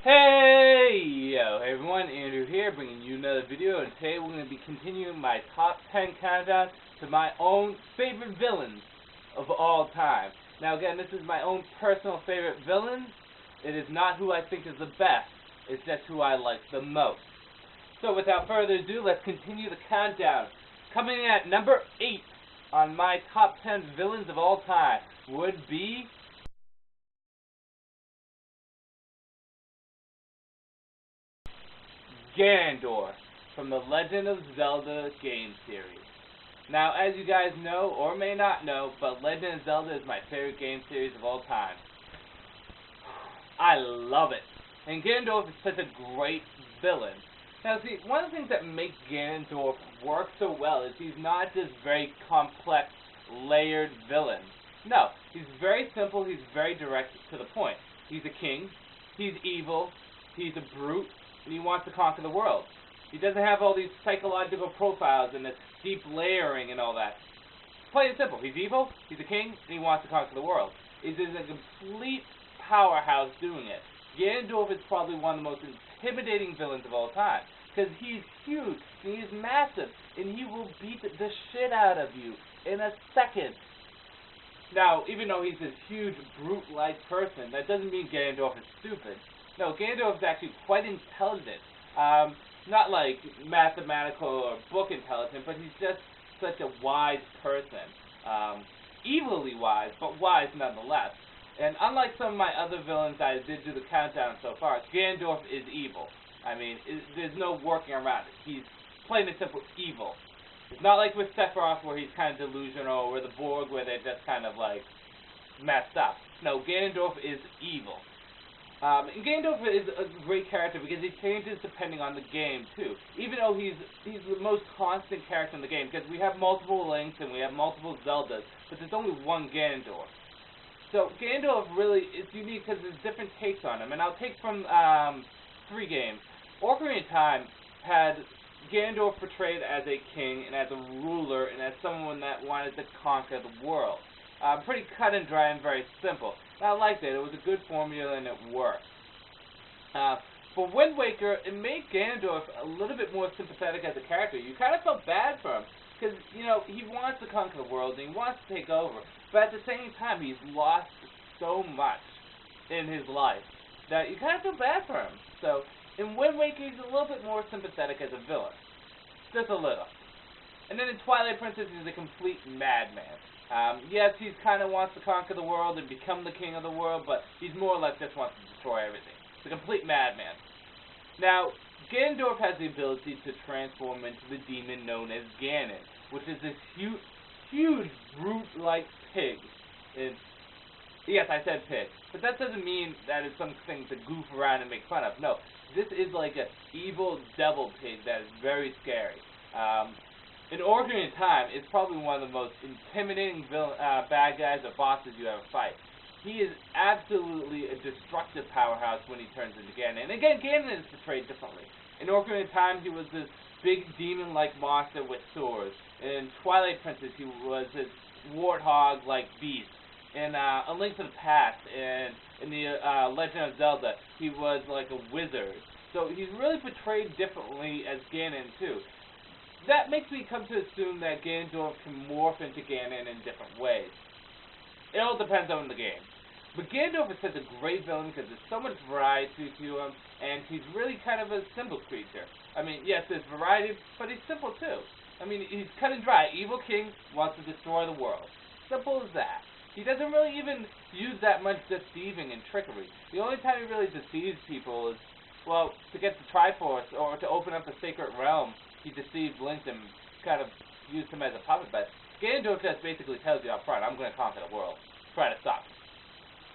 Hey, hey everyone, Andrew here, bringing you another video, and today we're going to be continuing my top 10 countdown to my own favorite villains of all time. Now again, this is my own personal favorite villain. It is not who I think is the best, it's just who I like the most. So without further ado, let's continue the countdown. Coming in at number 8 on my top 10 villains of all time would be Ganondorf from the Legend of Zelda game series. Now, as you guys know, or may not know, but Legend of Zelda is my favorite game series of all time. I love it. And Ganondorf is such a great villain. Now, see, one of the things that makes Ganondorf work so well is he's not this very complex, layered villain. No, he's very simple, he's very direct to the point. He's a king, he's evil, he's a brute, and he wants to conquer the world. He doesn't have all these psychological profiles and this deep layering and all that. Plain and simple, he's evil, he's a king, and he wants to conquer the world. He's a complete powerhouse doing it. Ganondorf is probably one of the most intimidating villains of all time, because he's huge, and he's massive, and he will beat the shit out of you in a second. Now, even though he's this huge, brute-like person, that doesn't mean Ganondorf is stupid. No, Ganondorf is actually quite intelligent. Not like mathematical or book intelligent, but he's just such a wise person. Evilly wise, but wise nonetheless. And unlike some of my other villains I did do the countdown so far, Ganondorf is evil. I mean, there's no working around it. He's plain and simple evil. It's not like with Sephiroth where he's kind of delusional, or the Borg where they're just kind of like messed up. No, Ganondorf is evil. And Ganondorf is a great character because he changes depending on the game too. Even though he's the most constant character in the game, because we have multiple Links and we have multiple Zeldas, but there's only one Ganondorf. So Ganondorf really is unique because there's different takes on him, and I'll take from 3 games. Ocarina of Time had Ganondorf portrayed as a king and as a ruler and as someone that wanted to conquer the world. Pretty cut and dry and very simple. And I liked it. It was a good formula and it worked. For Wind Waker, it made Ganondorf a little bit more sympathetic as a character. You kind of felt bad for him because, you know, he wants to conquer the world and he wants to take over. But at the same time, he's lost so much in his life that you kind of feel bad for him. So in Wind Waker, he's a little bit more sympathetic as a villain. Just a little. And then in Twilight Princess, he's a complete madman. Yes, he kind of wants to conquer the world and become the king of the world, but he's more or less just wants to destroy everything. He's a complete madman. Now, Ganondorf has the ability to transform into the demon known as Ganon, which is this huge brute-like pig. Yes, I said pig, but that doesn't mean that it's something to goof around and make fun of. No, this is like an evil devil pig that is very scary. In Ocarina of Time, it's probably one of the most intimidating bad guys or bosses you ever fight. He is absolutely a destructive powerhouse when he turns into Ganon. And again, Ganon is portrayed differently. In Ocarina of Time, he was this big demon-like monster with swords. In Twilight Princess, he was this warthog-like beast. In A Link to the Past, and in the Legend of Zelda, he was like a wizard. So he's really portrayed differently as Ganon too. That makes me come to assume that Ganondorf can morph into Ganon in different ways. It all depends on the game. But Ganondorf is such a great villain because there's so much variety to him, and he's really kind of a simple creature. I mean, yes, there's variety, but he's simple too. I mean, he's cut and dry. Evil king wants to destroy the world. Simple as that. He doesn't really even use that much deceiving and trickery. The only time he really deceives people is, well, to get the Triforce or to open up the Sacred Realm. He deceived Link and kind of used him as a puppet, but Ganondorf just basically tells you up front, I'm going to conquer the world. Try to stop me.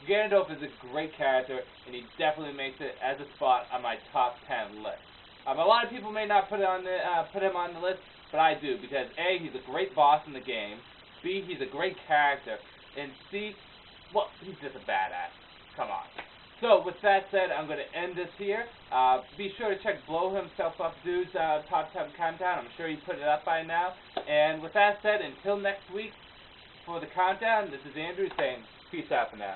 Ganondorf is a great character, and he definitely makes it as a spot on my top 10 list. A lot of people may not put him on the list, but I do, because A, he's a great boss in the game, B, he's a great character, and C, well, he's just a badass. Come on. So, with that said, I'm going to end this here. Be sure to check Blow Himself Up Dude's top 10 countdown. I'm sure you put it up by now. And with that said, until next week for the countdown, this is Andrew saying peace out for now.